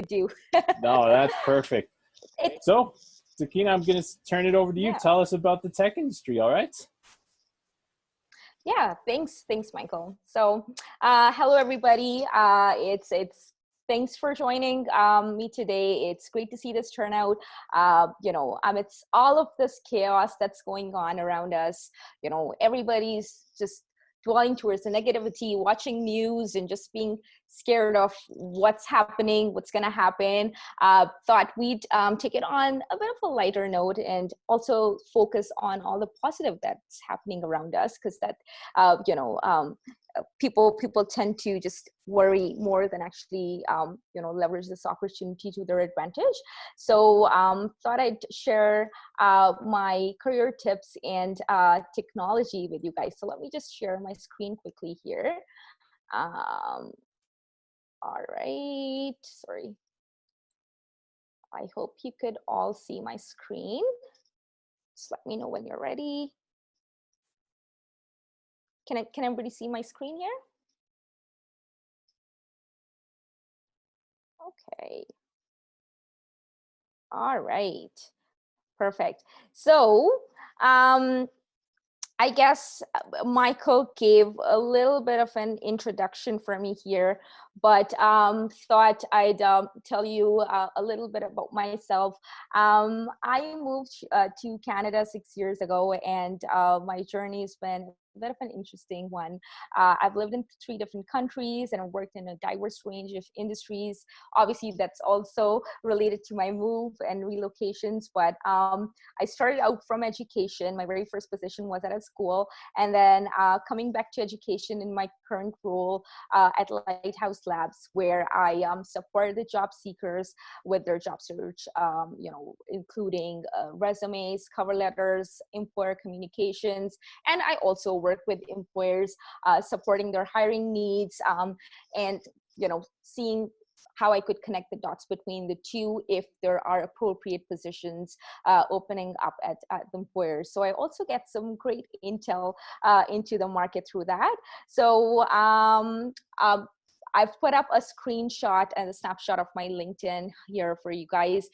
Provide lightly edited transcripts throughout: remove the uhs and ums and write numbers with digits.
do. No, that's perfect. It's, So, Sakina, I'm going to turn it over to you. yeah. Tell us about the tech industry, all right? Yeah, thanks, Michael. So, hello everybody. It's thanks for joining me today. It's great to see this turnout. It's all of this chaos that's going on around us. Everybody's just dwelling towards the negativity, watching news, and just being scared of what's happening, what's going to happen. Thought we'd take it on a bit of a lighter note and also focus on all the positive that's happening around us, because that, people tend to just worry more than actually, leverage this opportunity to their advantage. So thought I'd share my career tips and technology with you guys. So let me just share my screen quickly here. All right, sorry. I hope you could all see my screen. Just let me know when you're ready. Can everybody see my screen here? Okay. All right. Perfect. So, I guess Michael gave a little bit of an introduction for me here, but thought I'd tell you a little bit about myself. I moved to Canada 6 years ago, and my journey's been a bit of an interesting one. I've lived in 3 different countries and I've worked in a diverse range of industries. Obviously, that's also related to my move and relocations, but I started out from education. My very first position was at a school, and then coming back to education in my current role at Lighthouse Labs, where I support the job seekers with their job search, including resumes, cover letters, employer communications, and I also work with employers supporting their hiring needs, and seeing how I could connect the dots between the two if there are appropriate positions opening up at the employers. So I also get some great intel into the market through that. So I've put up a screenshot and a snapshot of my LinkedIn here for you guys.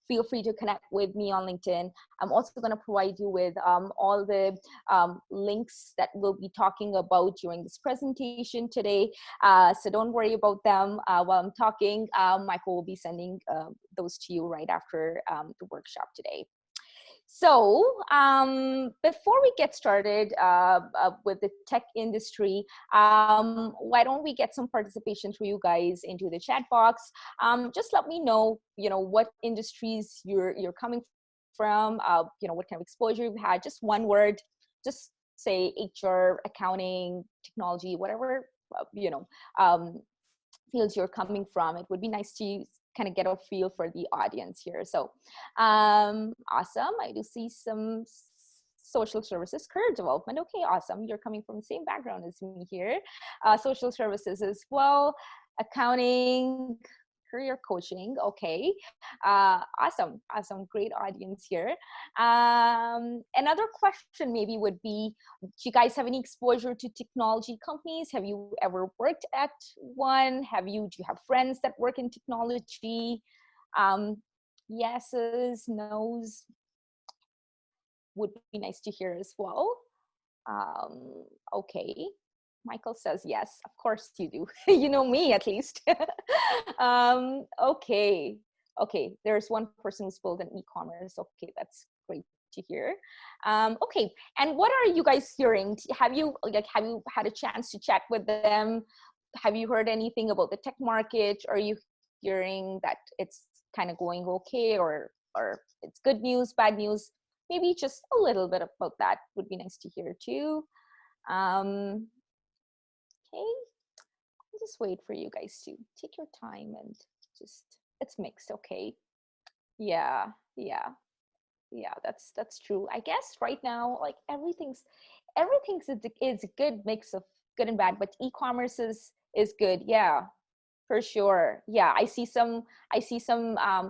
Feel free to connect with me on LinkedIn. I'm also going to provide you with all the links that we'll be talking about during this presentation today. So don't worry about them while I'm talking. Michael will be sending those to you right after the workshop today. So before we get started with the tech industry, why don't we get some participation through you guys into the chat box? Just let me know, what industries you're coming from, what kind of exposure you've had. Just one word, just say HR, accounting, technology, whatever, fields you're coming from. It would be nice to kind of get a feel for the audience here. So awesome. I do see some social services, career development. Okay, awesome. You're coming from the same background as me here. Social services as well, accounting, career coaching. Okay, awesome. Great audience here. Another question maybe would be, do you guys have any exposure to technology companies? Have you ever worked at one? Do you have friends that work in technology? Yeses, nos would be nice to hear as well. Okay. Michael says yes, of course you do. You know me at least. Okay, there's one person who's built an e-commerce. Okay, that's great to hear. Okay, and what are you guys hearing? Have you had a chance to chat with them? Have you heard anything about the tech market? Are you hearing that it's kind of going okay, or it's good news, bad news? Maybe just a little bit about that would be nice to hear too. Okay, I'll just wait for you guys to take your time and just, it's mixed. Okay, yeah, that's true. I guess right now, like everything's is a good mix of good and bad, but e-commerce is good. Yeah, for sure. Yeah, I see some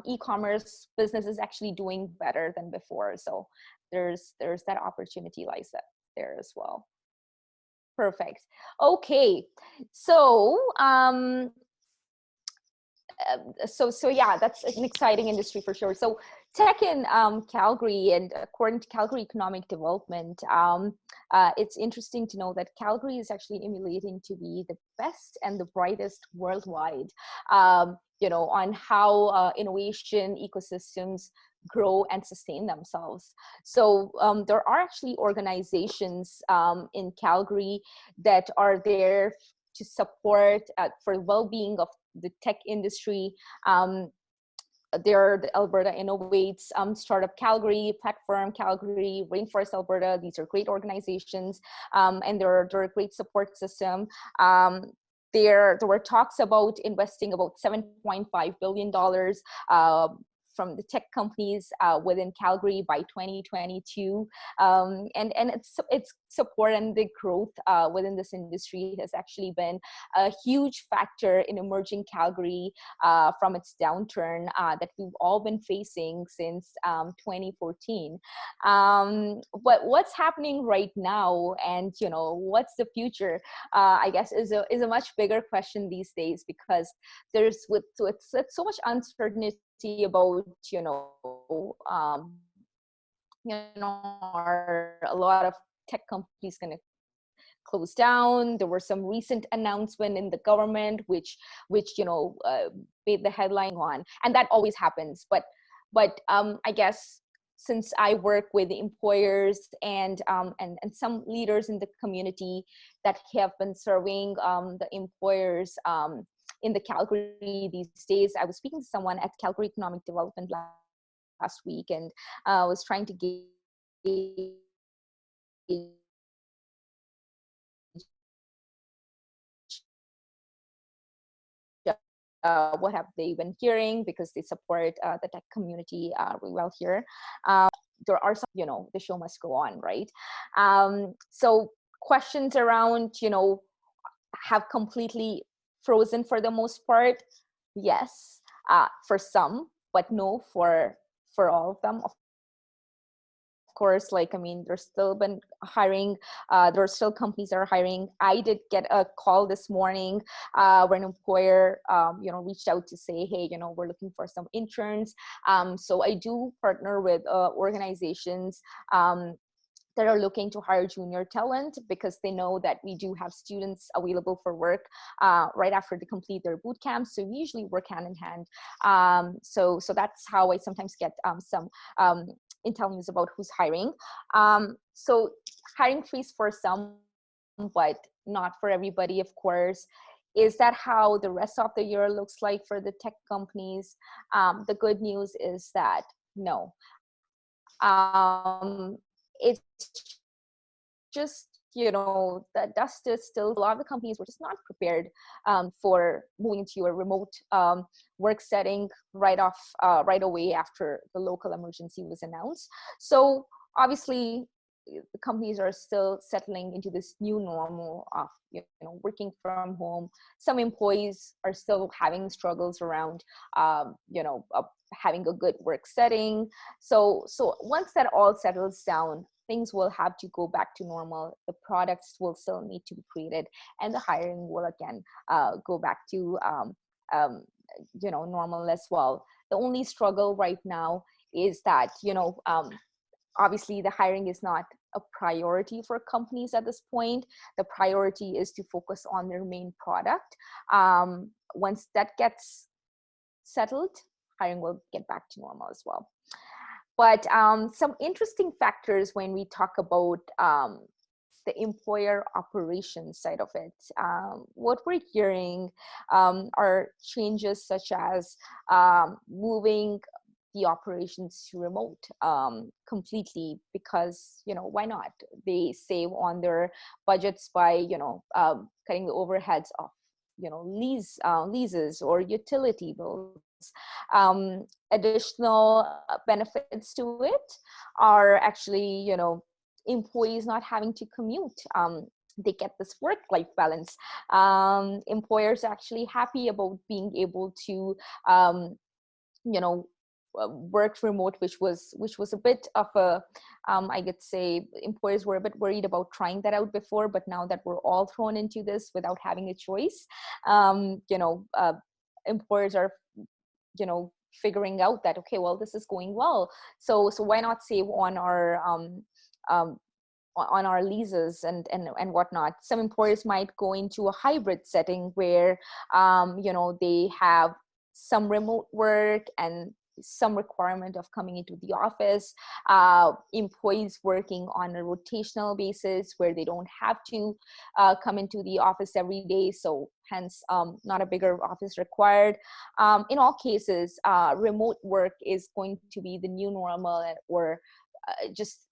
e-commerce businesses actually doing better than before. So there's that opportunity lies there as well. Perfect. Okay, so so yeah, that's an exciting industry for sure. So tech in Calgary, and according to Calgary Economic Development, it's interesting to know that Calgary is actually emulating to be the best and the brightest worldwide, on how innovation ecosystems grow and sustain themselves. So there are actually organizations in Calgary that are there to support for well-being of the tech industry. There are the Alberta Innovates, Startup Calgary, Platform Calgary, Rainforest Alberta. These are great organizations, and they're a great support system. There were talks about investing about $7.5 billion from the tech companies within Calgary by 2022, and it's support and the growth within this industry has actually been a huge factor in emerging Calgary from its downturn that we've all been facing since 2014. But what's happening right now, and what's the future? I guess is a much bigger question these days, because there's with so much uncertainty about are a lot of tech companies going to close down. There were some recent announcement in the government which made the headline on, and that always happens. But I guess since I work with employers and some leaders in the community that have been serving the employers in the Calgary these days, I was speaking to someone at Calgary Economic Development last week, and was trying to gauge what have they been hearing, because they support the tech community really well here. There are some, the show must go on, right? So questions around, have completely frozen for the most part. Yes, for some, but no for all of them. Of course, there's still been hiring. There are still companies that are hiring. I did get a call this morning where an employer, reached out to say, hey, we're looking for some interns. So I do partner with organizations that are looking to hire junior talent, because they know that we do have students available for work right after they complete their boot camp. So we usually work hand in hand. So that's how I sometimes get some intel news about who's hiring. So hiring freeze for some, but not for everybody, of course. Is that how the rest of the year looks like for the tech companies? The good news is that no. It's just, the dust is still, a lot of the companies were just not prepared for moving to a remote work setting right away after the local emergency was announced. So obviously the companies are still settling into this new normal of working from home. Some employees are still having struggles around having a good work setting. So once that all settles down, things will have to go back to normal. The products will still need to be created, and the hiring will again go back to normal as well. The only struggle right now is that obviously the hiring is not a priority for companies at this point. The priority is to focus on their main product. Once that gets settled, hiring will get back to normal as well. But some interesting factors when we talk about the employer operations side of it. What we're hearing are changes such as moving the operations to remote completely, because why not? They save on their budgets by cutting the overheads of leases or utility bills. Additional benefits to it are actually employees not having to commute. They get this work-life balance. Employers are actually happy about being able to worked remote, which was a bit of a I could say employers were a bit worried about trying that out before, but now that we're all thrown into this without having a choice, employers are, figuring out that, okay, well, this is going well, so why not save um, on our leases and whatnot. Some employers might go into a hybrid setting where they have some remote work and some requirement of coming into the office, employees working on a rotational basis where they don't have to come into the office every day, so hence not a bigger office required. In all cases, remote work is going to be the new normal, or just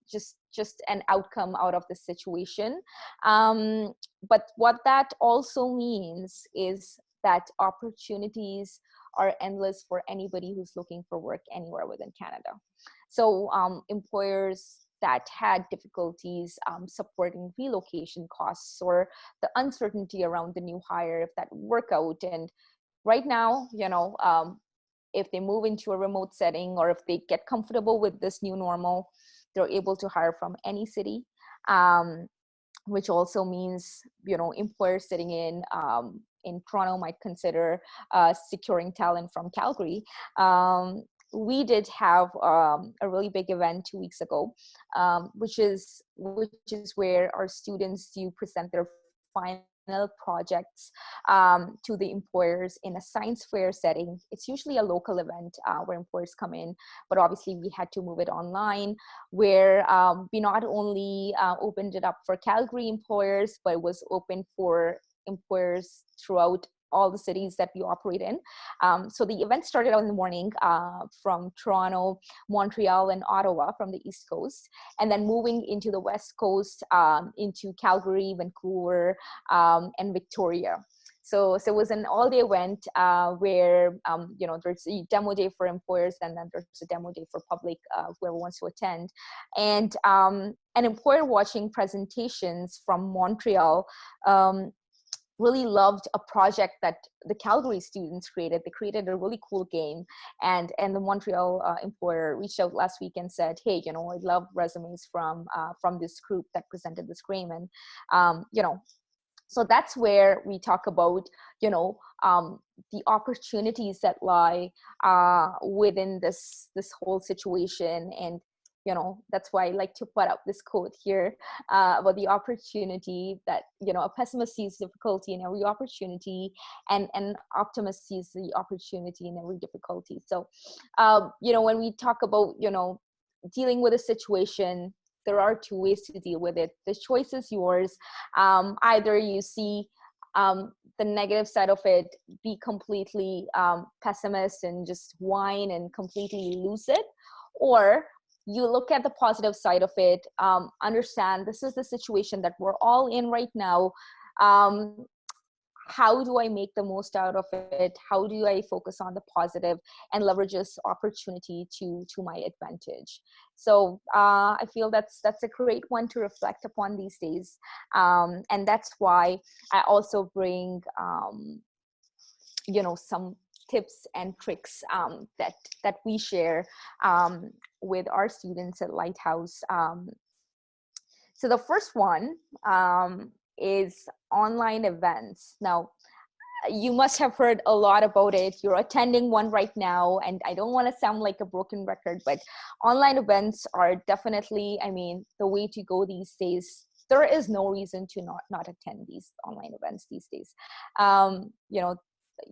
an outcome out of the situation. But what that also means is that opportunities are endless for anybody who's looking for work anywhere within Canada. So employers that had difficulties supporting relocation costs, or the uncertainty around the new hire, if that would work out. And right now, if they move into a remote setting, or if they get comfortable with this new normal, they're able to hire from any city, which also means, employers sitting in Toronto might consider securing talent from Calgary. We did have a really big event 2 weeks ago, which is where our students do present their final projects to the employers in a science fair setting. It's usually a local event where employers come in, but obviously we had to move it online, where we not only opened it up for Calgary employers, but it was open for employers throughout all the cities that we operate in. So the event started out in the morning from Toronto, Montreal, and Ottawa from the East Coast, and then moving into the West Coast, into Calgary, Vancouver, and Victoria. So it was an all-day event where there's a demo day for employers, and then there's a demo day for public, whoever wants to attend. And an employer watching presentations from Montreal really loved a project that the Calgary students created. They created a really cool game, and the Montreal employer reached out last week and said, hey, I love resumes from this group that presented this game. And so that's where we talk about the opportunities that lie within this whole situation. And that's why I like to put up this quote here about the opportunity that, a pessimist sees difficulty in every opportunity, and an optimist sees the opportunity in every difficulty. So, when we talk about, dealing with a situation, there are two ways to deal with it. The choice is yours. Either you see the negative side of it, be completely pessimist and just whine and completely lose it, or you look at the positive side of it, understand this is the situation that we're all in right now. How do I make the most out of it? How do I focus on the positive and leverage this opportunity to my advantage? So I feel that's a great one to reflect upon these days. And that's why I also bring, some tips and tricks that we share with our students at Lighthouse. So the first one is online events. Now, you must have heard a lot about it. You're attending one right now, and I don't want to sound like a broken record, but online events are definitely, the way to go these days. There is no reason to not attend these online events these days.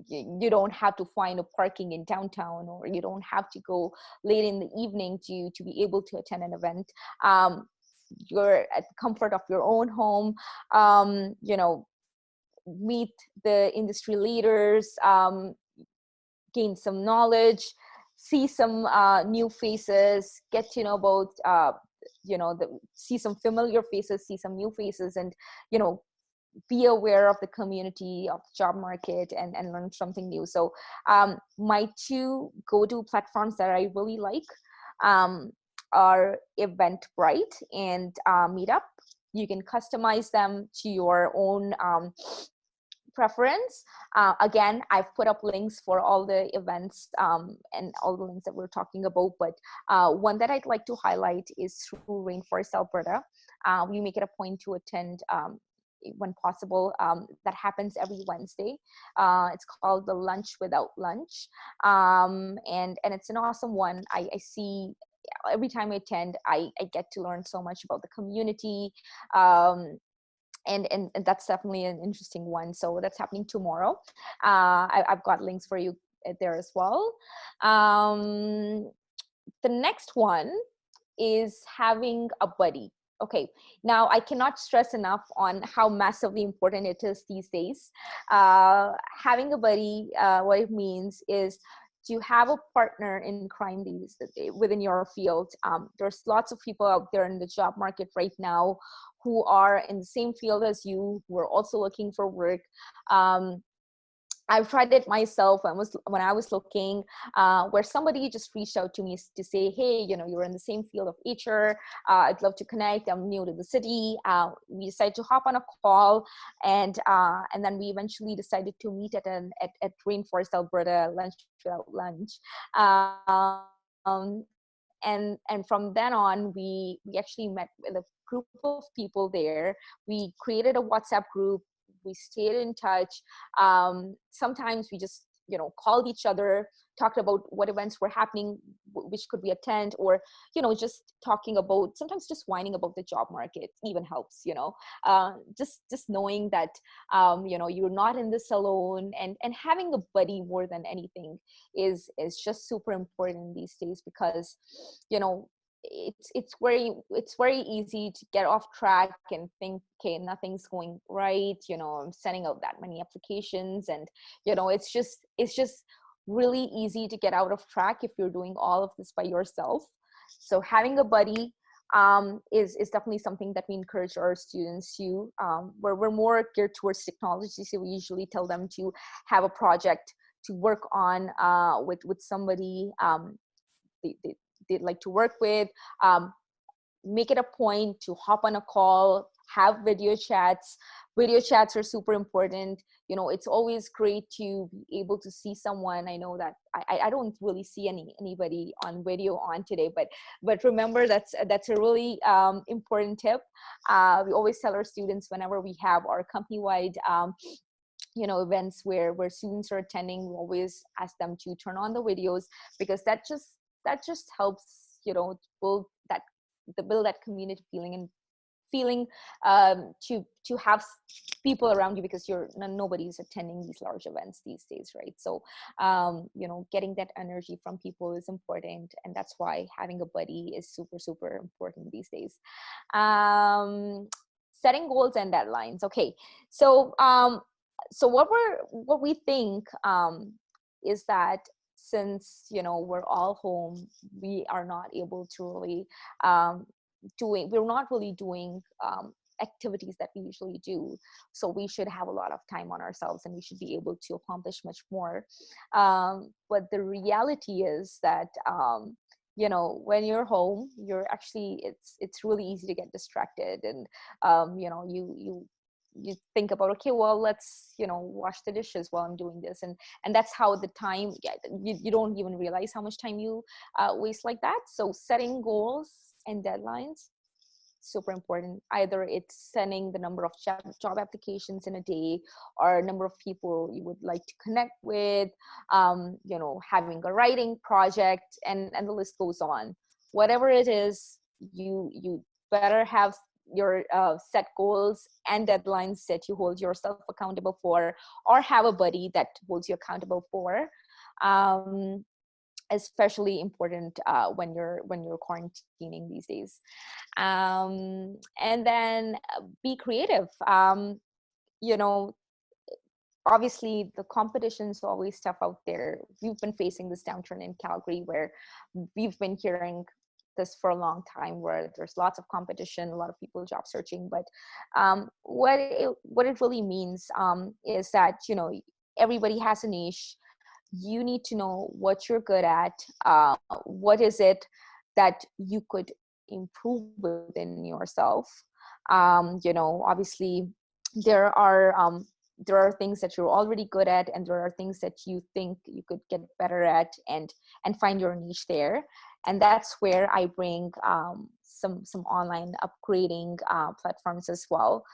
You don't have to find a parking in downtown, or you don't have to go late in the evening to be able to attend an event. You're at the comfort of your own home, meet the industry leaders, gain some knowledge, see some new faces, get to know about, see some familiar faces, see some new faces, and, be aware of the community, of the job market, and learn something new. So my two go-to platforms that I really like are Eventbrite and Meetup. You can customize them to your own preference. Again, I've put up links for all the events and all the links that we're talking about, but one that I'd like to highlight is through Rainforest Alberta. We make it a point to attend when possible. That happens every Wednesday. It's called the Lunch Without Lunch, and it's an awesome one. I see every time I attend, I get to learn so much about the community. And that's definitely an interesting one. So that's happening tomorrow. I've got links for you there as well. The next one is having a buddy. Okay, now I cannot stress enough on how massively important it is these days. Having a buddy, what it means is to have a partner in crime within your field. There's lots of people out there in the job market right now who are in the same field as you, who are also looking for work. I've tried it myself when I was looking, where somebody just reached out to me to say, hey, you're in the same field of HR. I'd love to connect. I'm new to the city. We decided to hop on a call, and then we eventually decided to meet at Rainforest, Alberta, Lunch Without Lunch. And from then on, we actually met with a group of people there. We created a WhatsApp group. We stayed in touch. Sometimes we just called each other, talked about what events were happening, which could we attend, or just talking about, sometimes just whining about the job market even helps. Just knowing that you're not in this alone, and having a buddy more than anything is just super important these days, because it's very easy to get off track and think, okay, nothing's going right, I'm sending out that many applications, and it's just really easy to get out of track if you're doing all of this by yourself. So having a buddy is definitely something that we encourage our students to. We're more geared towards technology, so we usually tell them to have a project to work on with somebody they'd like to work with. Make it a point to hop on a call, have video chats. Video chats are super important. It's always great to be able to see someone. I know that I don't really see anybody on video on today, but remember, that's a really important tip. We always tell our students, whenever we have our company-wide events where students are attending, we always ask them to turn on the videos, because that just helps build that community feeling, and feeling to have people around you, because nobody's attending these large events these days, right? So getting that energy from people is important, and that's why having a buddy is super, super important these days. Setting goals and deadlines. Okay, so what we think is that, since we're all home, we are not able to really we're not really doing activities that we usually do. So we should have a lot of time on ourselves, and we should be able to accomplish much more. But the reality is that when you're home, you're actually, it's really easy to get distracted, and you think about, okay, well, let's wash the dishes while I'm doing this, and that's how the time, you don't even realize how much time you waste like that. So setting goals and deadlines, super important. Either it's sending the number of job applications in a day, or number of people you would like to connect with, having a writing project, and the list goes on. Whatever it is, you better have your set goals and deadlines that you hold yourself accountable for, or have a buddy that holds you accountable for. Especially important when you're quarantining these days. And then be creative. Obviously the competition's always tough out there. We've been facing this downturn in Calgary, where we've been hearing this for a long time, where there's lots of competition, a lot of people job searching. But what it really means is that everybody has a niche. You need to know what you're good at. What is it that you could improve within yourself? Obviously there are there are things that you're already good at, and there are things that you think you could get better at, and find your niche there. And that's where I bring some online upgrading platforms as well.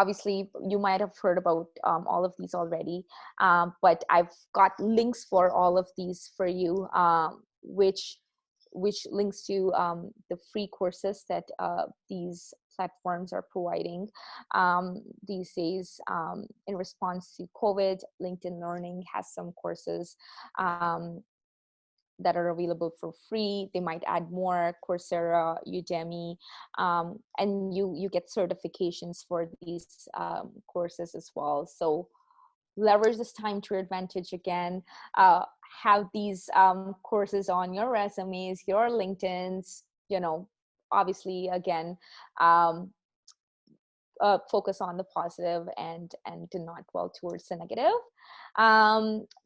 Obviously, you might have heard about all of these already, but I've got links for all of these for you, which links to the free courses that these platforms are providing these days. In response to COVID, LinkedIn Learning has some courses that are available for free. They might add more: Coursera, Udemy, and you get certifications for these courses as well. So leverage this time to your advantage. Again, have these courses on your resumes, your LinkedIn's, obviously, again, focus on the positive and do not dwell towards the negative.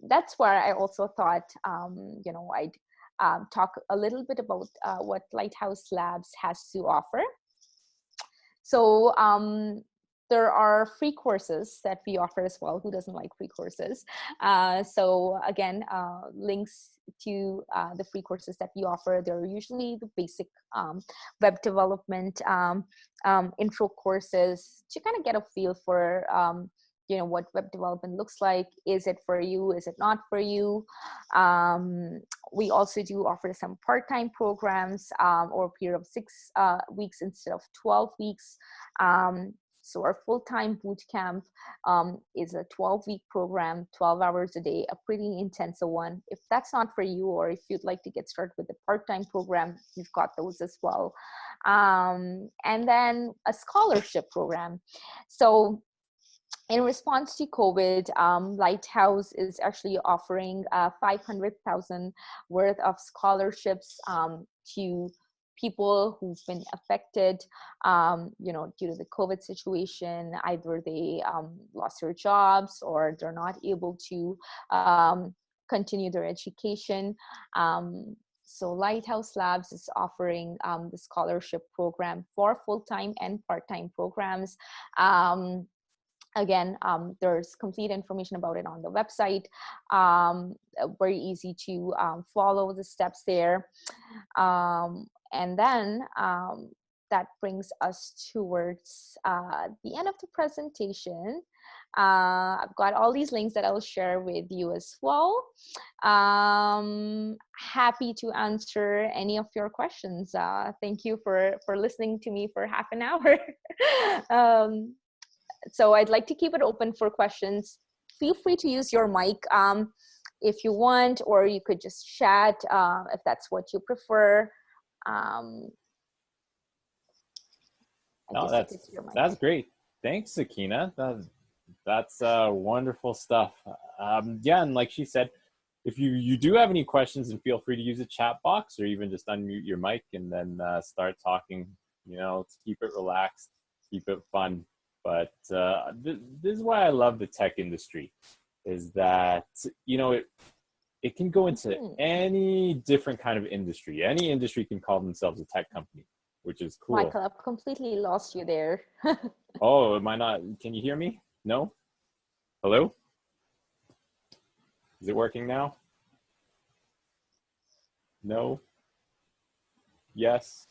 That's where I also thought, I'd talk a little bit about what Lighthouse Labs has to offer. So there are free courses that we offer as well. Who doesn't like free courses? So again, links to the free courses that we offer. They're usually the basic web development intro courses to kind of get a feel for what web development looks like. Is it for you? Is it not for you? We also do offer some part-time programs over a period of 6 weeks instead of 12 weeks. So our full-time boot camp is a 12-week program, 12 hours a day, a pretty intensive one. If that's not for you, or if you'd like to get started with a part-time program, we've got those as well. And then a scholarship program. So in response to COVID, Lighthouse is actually offering 500,000 worth of scholarships to people who've been affected, due to the COVID situation. Either they lost their jobs, or they're not able to continue their education. So Lighthouse Labs is offering the scholarship program for full-time and part-time programs. Again, there's complete information about it on the website. Very easy to follow the steps there. And then that brings us towards the end of the presentation. I've got all these links that I'll share with you as well. Happy to answer any of your questions. Thank you for listening to me for half an hour. So I'd like to keep it open for questions. Feel free to use your mic if you want, or you could just chat if that's what you prefer. No, that's great. Thanks, Sakina. That's wonderful stuff. Yeah, and like she said, if you do have any questions, then feel free to use a chat box, or even just unmute your mic and then start talking. To keep it relaxed, keep it fun. But this is why I love the tech industry, is that, it can go into any different kind of industry. Any industry can call themselves a tech company, which is cool. Michael, I've completely lost you there. Oh, am I not? Can you hear me? No? Hello? Is it working now? No? Yes?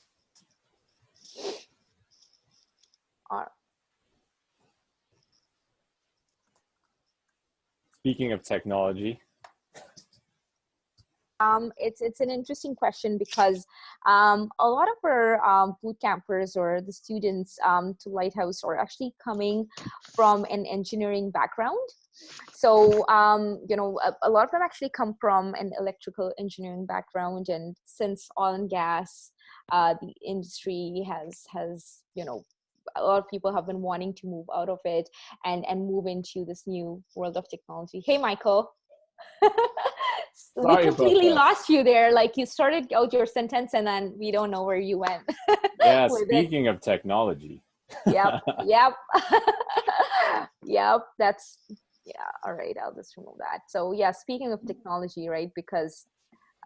Speaking of technology. It's an interesting question, because a lot of our boot campers, or the students to Lighthouse, are actually coming from an engineering background. So, a lot of them actually come from an electrical engineering background. And since oil and gas, the industry has a lot of people have been wanting to move out of it and move into this new world of technology. Hey, Michael. We completely lost you there. Like, you started out your sentence and then we don't know where you went. Yeah, speaking of technology. Yep. That's, all right, I'll just remove that. So yeah, speaking of technology, right? Because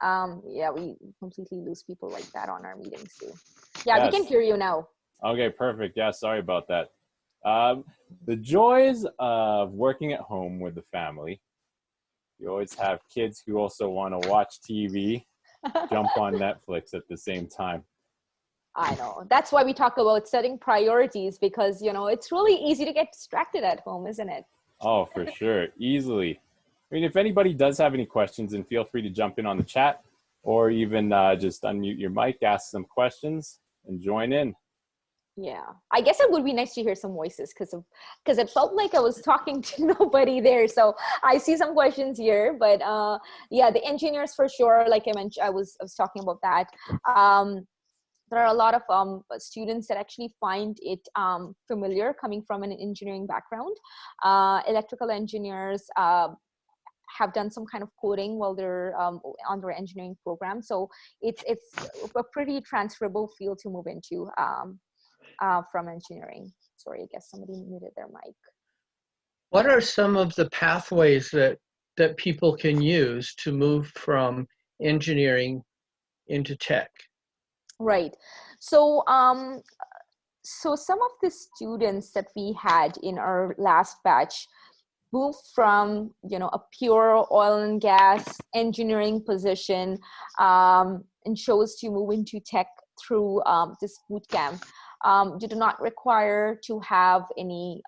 we completely lose people like that on our meetings too. Yeah, yes. We can hear you now. Okay, perfect. Yeah, sorry about that. The joys of working at home with the family. You always have kids who also want to watch TV, jump on Netflix at the same time. I know. That's why we talk about setting priorities, because, you know, it's really easy to get distracted at home, isn't it? Oh, for sure. Easily. I mean, if anybody does have any questions, then feel free to jump in on the chat, or even just unmute your mic, ask some questions, and join in. Yeah, I guess it would be nice to hear some voices, because it felt like I was talking to nobody there. So I see some questions here, but yeah, the engineers for sure. Like I mentioned, I was talking about that. There are a lot of students that actually find it familiar coming from an engineering background. Electrical engineers have done some kind of coding while they're on their engineering program. So it's a pretty transferable field to move into from engineering. Sorry, I guess somebody muted their mic. What are some of the pathways that people can use to move from engineering into tech? Right. So so some of the students that we had in our last batch moved from, you know, a pure oil and gas engineering position and chose to move into tech through this boot camp. You do not require to have any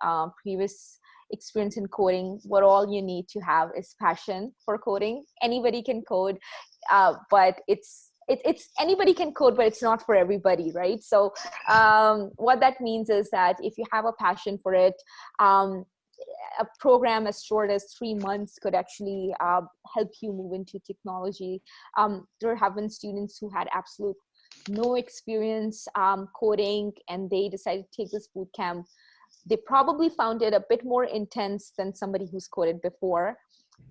previous experience in coding. What all you need to have is passion for coding. Anybody can code, but it's anybody can code, but it's not for everybody, right? So what that means is that if you have a passion for it, a program as short as 3 months could actually help you move into technology. There have been students who had absolute no experience coding, and they decided to take this boot camp. They probably found it a bit more intense than somebody who's coded before,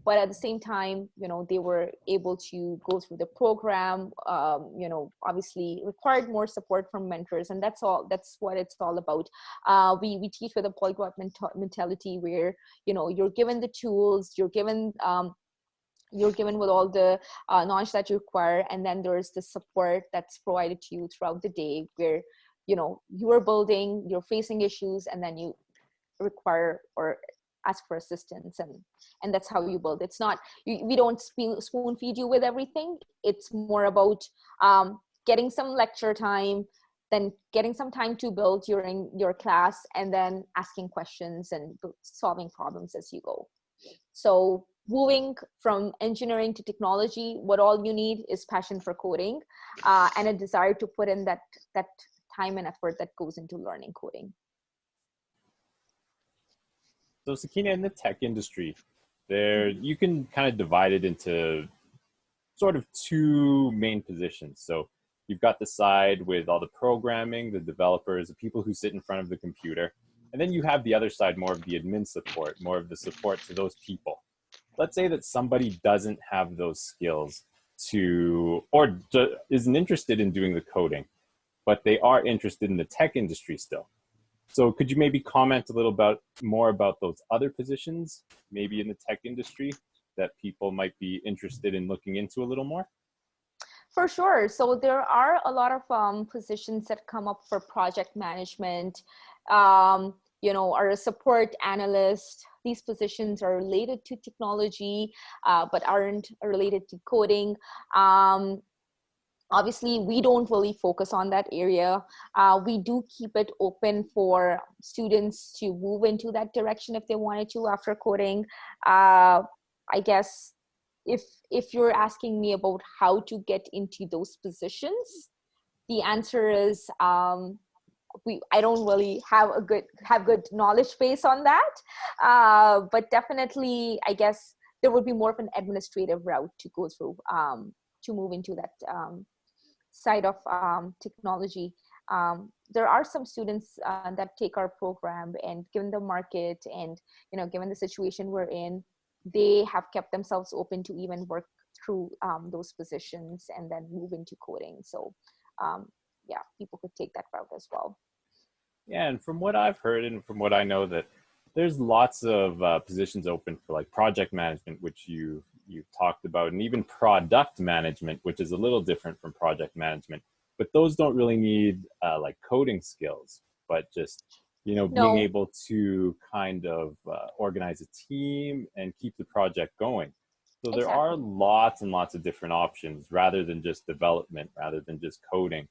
but at the same time, you know, they were able to go through the program. You know, obviously required more support from mentors, and that's what it's all about. We teach with a polyglot mentality, where, you know, you're given the tools, you're given with all the knowledge that you require, and then there's the support that's provided to you throughout the day, where, you know, you are building, you're facing issues, and then you require or ask for assistance, and that's how you build. It's not, we don't spoon feed you with everything. It's more about getting some lecture time, then getting some time to build during your class, and then asking questions and solving problems as you go. So moving from engineering to technology, what all you need is passion for coding and a desire to put in that time and effort that goes into learning coding. So Sakina, in the tech industry, you can kind of divide it into sort of two main positions. So you've got the side with all the programming, the developers, the people who sit in front of the computer. And then you have the other side, more of the admin support, more of the support to those people. Let's say that somebody doesn't have those skills or isn't interested in doing the coding, but they are interested in the tech industry still. So could you maybe comment a little more about those other positions, maybe in the tech industry, that people might be interested in looking into a little more? For sure. So there are a lot of positions that come up for project management, you know, or a support analyst. These positions are related to technology, but aren't related to coding. Obviously, we don't really focus on that area. We do keep it open for students to move into that direction if they wanted to after coding. I guess if you're asking me about how to get into those positions, the answer is I don't really have good knowledge base on that. But definitely, I guess there would be more of an administrative route to go through to move into that side of technology. There are some students that take our program, and given the market and, you know, given the situation we're in, they have kept themselves open to even work through those positions and then move into coding. So yeah, people could take that route as well. Yeah, and from what I've heard and from what I know, that there's lots of positions open for like project management, which you talked about, and even product management, which is a little different from project management. But those don't really need like coding skills, but just being No, able to kind of organize a team and keep the project going. So there are exactly. lots and lots of different options rather than just development, rather than just coding.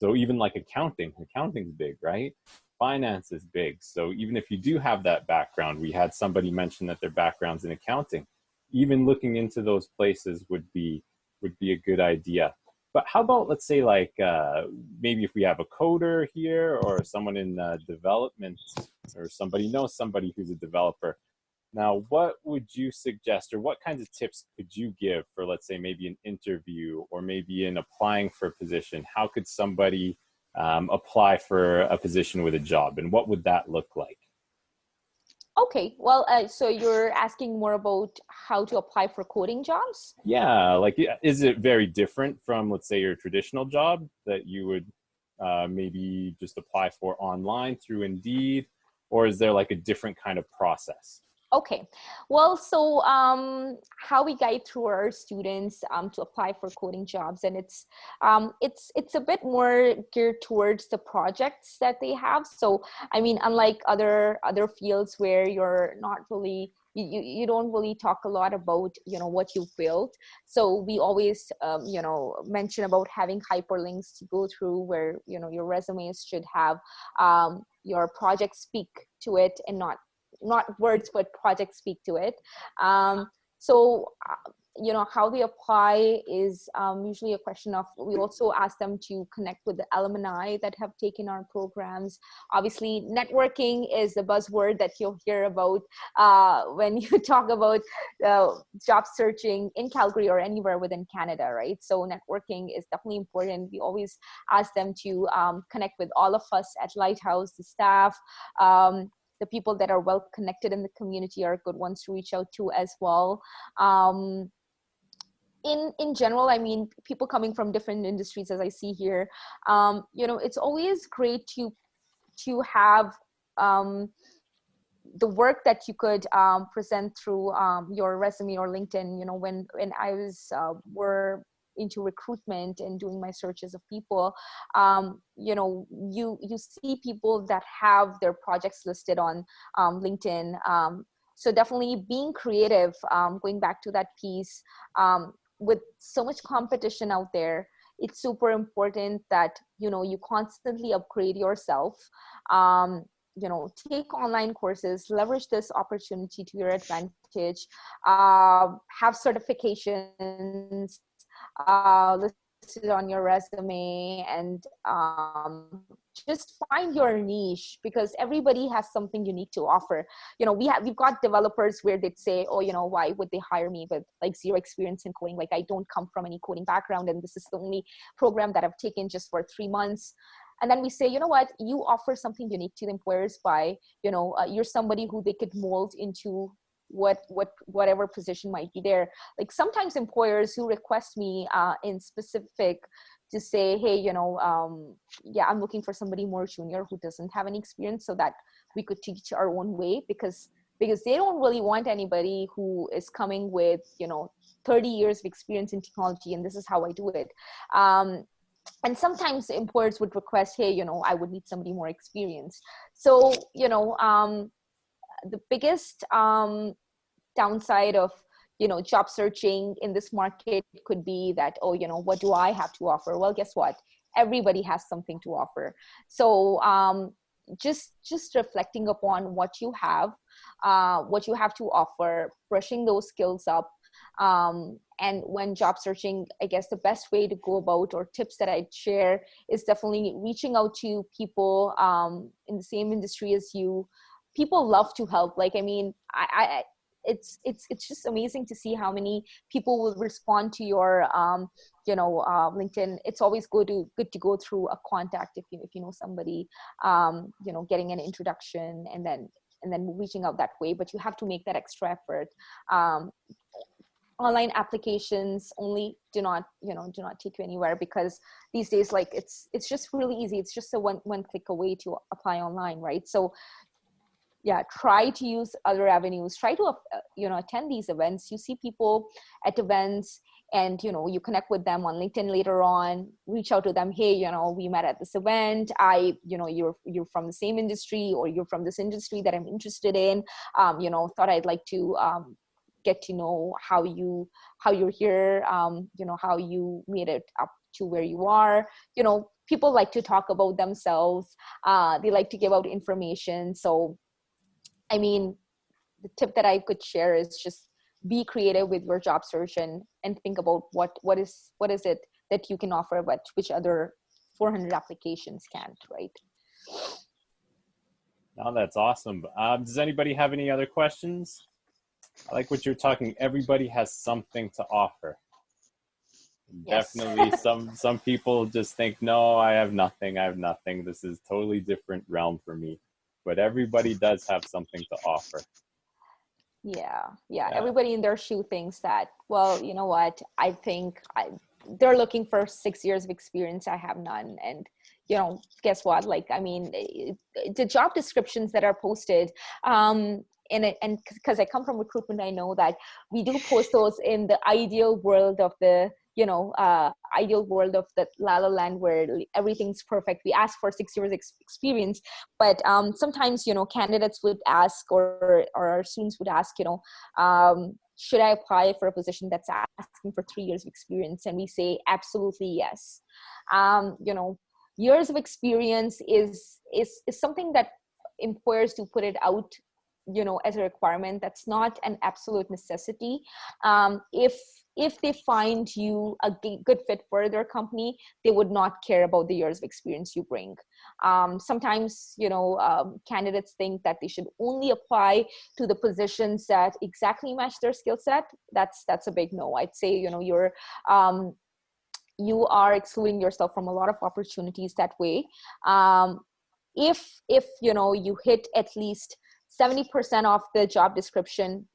So even like accounting's big, right? Finance is big. So even if you do have that background, we had somebody mention that their background's in accounting. Even looking into those places would be a good idea. But how about, let's say, like maybe if we have a coder here or someone in development, or somebody knows somebody who's a developer. Now, what would you suggest, or what kinds of tips could you give for, let's say, maybe an interview or maybe in applying for a position? How could somebody apply for a position with a job, and what would that look like? Okay, well, so you're asking more about how to apply for coding jobs? Yeah, like, is it very different from, let's say, your traditional job that you would maybe just apply for online through Indeed, or is there like a different kind of process? Okay, well, so how we guide through our students to apply for coding jobs, and it's a bit more geared towards the projects that they have. So, I mean, unlike other fields where you're not really you don't really talk a lot about what you've built. So we always mention about having hyperlinks to go through where your resumes should have your project speak to it, and not words, but projects speak to it. So how they apply is usually a question of, we also ask them to connect with the alumni that have taken our programs. Obviously, networking is the buzzword that you'll hear about when you talk about job searching in Calgary or anywhere within Canada, right? So networking is definitely important. We always ask them to connect with all of us at Lighthouse, the staff. The people that are well connected in the community are good ones to reach out to as well. In general, I mean, people coming from different industries, as I see here, it's always great to have the work that you could present through your resume or LinkedIn. When I was were into recruitment and doing my searches of people, you see people that have their projects listed on LinkedIn. So definitely being creative, going back to that piece, with so much competition out there, it's super important that you constantly upgrade yourself. Take online courses, leverage this opportunity to your advantage, have certifications listed on your resume, and just find your niche, because everybody has something unique to offer. We've got developers where they'd say, oh, why would they hire me with like zero experience in coding? Like, I don't come from any coding background, and this is the only program that I've taken just for 3 months. And then we say, you know what, you offer something unique to the employers by, you're somebody who they could mold into whatever position might be there. Like, sometimes employers who request me in specific to say, hey, yeah, I'm looking for somebody more junior who doesn't have any experience, so that we could teach our own way, because they don't really want anybody who is coming with 30 years of experience in technology, and this is how I do it. And sometimes employers would request, hey, I would need somebody more experienced. So, the biggest downside of, job searching in this market could be that, oh, what do I have to offer? Well, guess what? Everybody has something to offer. So just reflecting upon what you have to offer, brushing those skills up. And when job searching, I guess the best way to go about, or tips that I'd share, is definitely reaching out to people in the same industry as you. People love to help. Like, I mean, it's just amazing to see how many people will respond to your LinkedIn. It's always good to go through a contact if you know somebody, getting an introduction and then reaching out that way. But you have to make that extra effort. Online applications only do not take you anywhere, because these days, like, it's just really easy. It's just a one click away to apply online, right? So yeah, try to use other avenues, try to attend these events. You see people at events, and you connect with them on LinkedIn later on, reach out to them, hey, we met at this event, you're from the same industry, or you're from this industry that I'm interested in, thought I'd like to get to know how you're here, how you made it up to where you are. People like to talk about themselves, they like to give out information. So I mean, the tip that I could share is just be creative with your job search, and think about what is it that you can offer, but which other 400 applications can't, right? Oh, that's awesome. Does anybody have any other questions? I like what you're talking. Everybody has something to offer. Yes. Definitely some people just think, no, I have nothing. This is totally different realm for me. But everybody does have something to offer. Yeah. Everybody in their shoe thinks that, well, you know what, I think they're looking for 6 years of experience, I have none. And guess what, like, I mean, the job descriptions that are posted, and because I come from recruitment, I know that we do post those in the ideal world of the ideal world of the La La Land, where everything's perfect. We ask for 6 years experience, but sometimes candidates would ask, or our students would ask, should I apply for a position that's asking for 3 years of experience? And we say absolutely yes. Years of experience is something that employers do put it out as a requirement. That's not an absolute necessity. If they find you a good fit for their company, they would not care about the years of experience you bring. Sometimes candidates think that they should only apply to the positions that exactly match their skill set. That's a big no. I'd say you are excluding yourself from a lot of opportunities that way. If you hit at least 70% of the job description,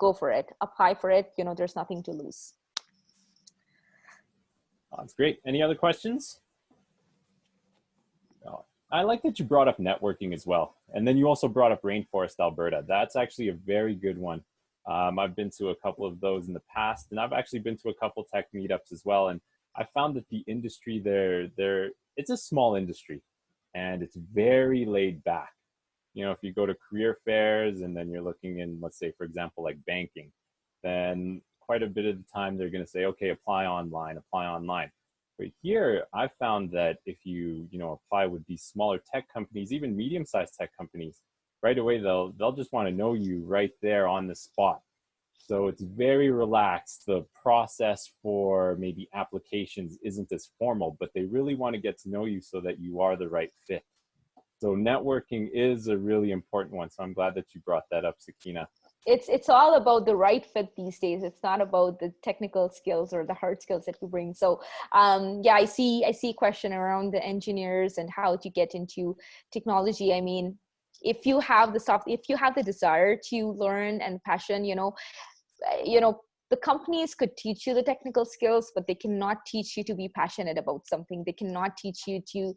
go for it, apply for it. There's nothing to lose. That's great. Any other questions? No. I like that you brought up networking as well. And then you also brought up Rainforest, Alberta. That's actually a very good one. I've been to a couple of those in the past, and I've actually been to a couple tech meetups as well. And I found that the industry there, it's a small industry, and it's very laid back. If you go to career fairs and then you're looking in, let's say, for example, like banking, then quite a bit of the time they're going to say, okay, apply online. But here I found that if you, apply with these smaller tech companies, even medium-sized tech companies, right away, they'll just want to know you right there on the spot. So it's very relaxed. The process for maybe applications isn't as formal, but they really want to get to know you so that you are the right fit. So networking is a really important one. So I'm glad that you brought that up, Sakina. It's all about the right fit these days. It's not about the technical skills or the hard skills that you bring. So I see a question around the engineers and how to get into technology. I mean, if you have the desire to learn and passion, the companies could teach you the technical skills, but they cannot teach you to be passionate about something. They cannot teach you to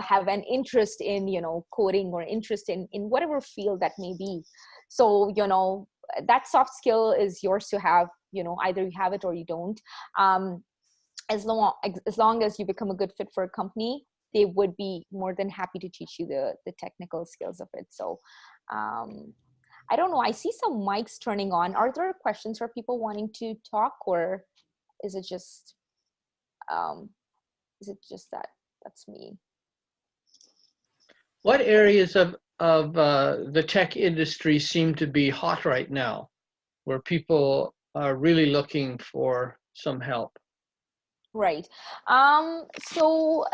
have an interest in, coding, or interest in whatever field that may be. So, that soft skill is yours to have. Either you have it or you don't. As long as you become a good fit for a company, they would be more than happy to teach you the technical skills of it. So, I don't know. I see some mics turning on. Are there questions for people wanting to talk, or is it just that that's me? What areas of the tech industry seem to be hot right now, where people are really looking for some help? Right. So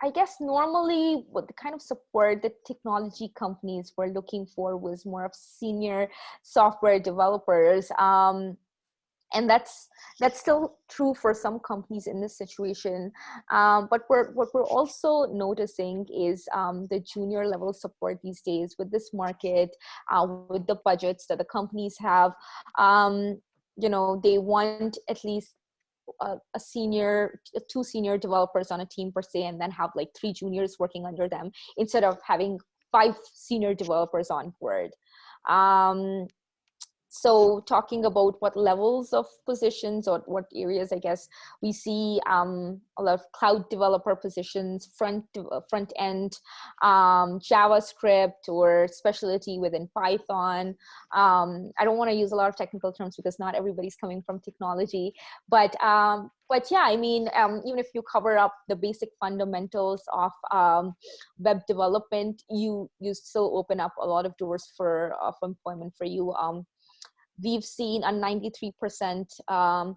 I guess normally what the kind of support that technology companies were looking for was more of senior software developers. And that's still true for some companies in this situation. But what we're also noticing is the junior level support these days with this market, with the budgets that the companies have. They want at least two senior developers on a team per se, and then have like 3 juniors working under them, instead of having 5 senior developers on board. So talking about what levels of positions or what areas, I guess, we see a lot of cloud developer positions, front end, JavaScript, or specialty within Python. I don't want to use a lot of technical terms because not everybody's coming from technology, but yeah, I mean, even if you cover up the basic fundamentals of web development, you still open up a lot of doors of employment for you. We've seen a 93%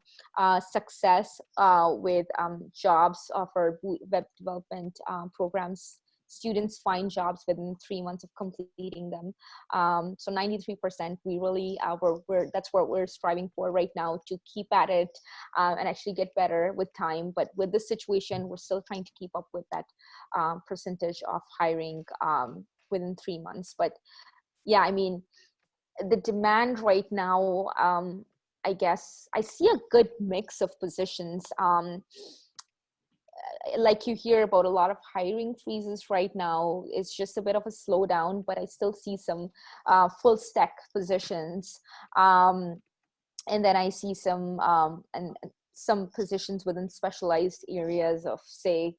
success with jobs for web development programs. Students find jobs within 3 months of completing them. So 93%, we really, that's what we're striving for right now, to keep at it and actually get better with time. But with this situation, we're still trying to keep up with that percentage of hiring within 3 months. But yeah, I mean, the demand right now, I guess I see a good mix of positions. Like you hear about a lot of hiring freezes right now. It's just a bit of a slowdown, but I still see some full stack positions. And then I see some positions within specialized areas of, say,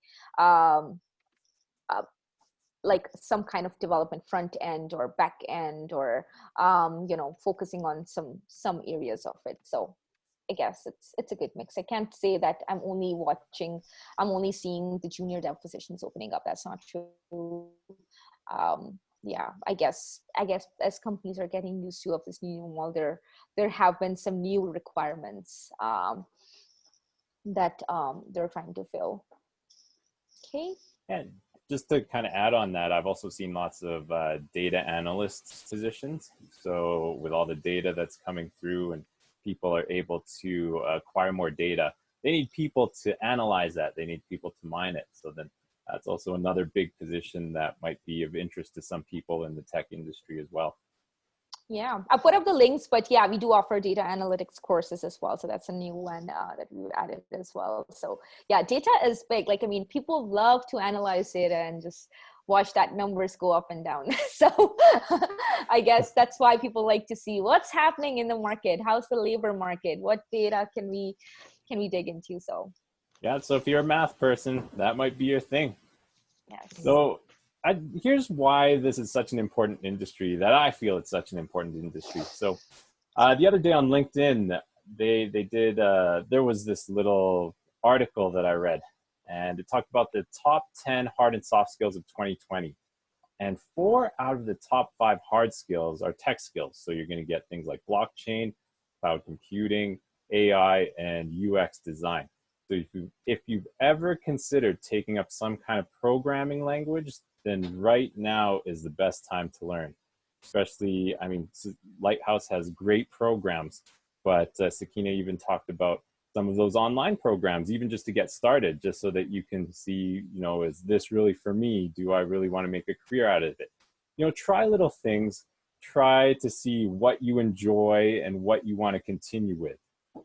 like some kind of development, front end or back end, or you know, focusing on some areas of it. So I guess it's a good mix. I can't say that I'm only seeing the junior dev positions opening up. That's not true. Yeah, I guess as companies are getting used to this new normal, there have been some new requirements that they're trying to fill. Okay. And just to kind of add on that, I've also seen lots of data analyst positions. So with all the data that's coming through and people are able to acquire more data, they need people to analyze that. They need people to mine it. So then that's also another big position that might be of interest to some people in the tech industry as well. Yeah, I'll put up the links, but yeah, we do offer data analytics courses as well. So that's a new one that we added as well. So yeah, data is big. Like, I mean, people love to analyze data and just watch that numbers go up and down. So I guess that's why people like to see what's happening in the market. How's the labor market? What data can we dig into? So yeah, so if you're a math person, that might be your thing. yes. So here's why this is such an important industry, that I feel it's such an important industry. So the other day on LinkedIn, they did, there was this little article that I read, and it talked about the top 10 hard and soft skills of 2020. And 4 out of the top 5 hard skills are tech skills. So you're going to get things like blockchain, cloud computing, AI, and UX design. So if you've ever considered taking up some kind of programming language, then right now is the best time to learn. Especially, I mean, Lighthouse has great programs, but Sakina even talked about some of those online programs, even just to get started, just so that you can see, you know, is this really for me? Do I really want to make a career out of it? You know, try little things, try to see what you enjoy and what you want to continue with.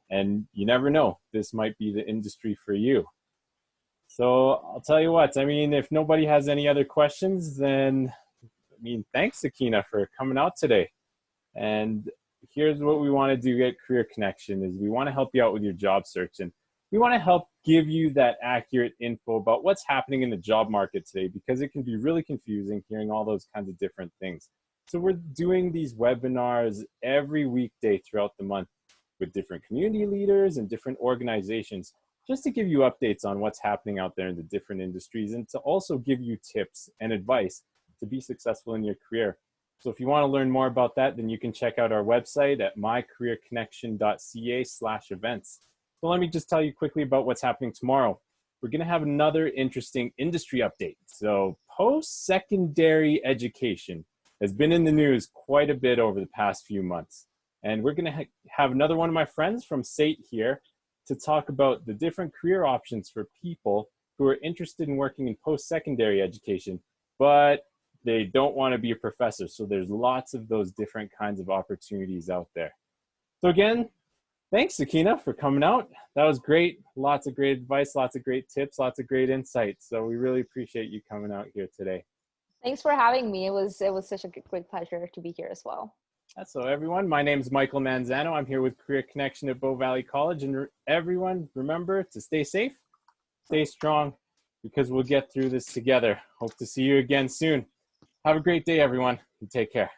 And you never know, this might be the industry for you. So I'll tell you what, I mean, if nobody has any other questions, then, I mean, thanks, Sakina, for coming out today. And here's what we want to do at Career Connection is we want to help you out with your job search. And we want to help give you that accurate info about what's happening in the job market today, because it can be really confusing hearing all those kinds of different things. So we're doing these webinars every weekday throughout the month with different community leaders and different organizations, just to give you updates on what's happening out there in the different industries, and to also give you tips and advice to be successful in your career. So if you want to learn more about that, then you can check out our website at mycareerconnection.ca/events. So let me just tell you quickly about what's happening tomorrow. We're going to have another interesting industry update. So post-secondary education has been in the news quite a bit over the past few months. And we're going to have another one of my friends from SAIT here to talk about the different career options for people who are interested in working in post-secondary education, but they don't want to be a professor. So there's lots of those different kinds of opportunities out there. So again, thanks, Sakina, for coming out. That was great. Lots of great advice, lots of great tips, lots of great insights. So we really appreciate you coming out here today. Thanks for having me. It was such a great pleasure to be here as well. So everyone, my name is Michael Manzano. I'm here with Career Connection at Bow Valley College. And everyone, remember to stay safe, stay strong, because we'll get through this together. Hope to see you again soon. Have a great day, everyone, and take care.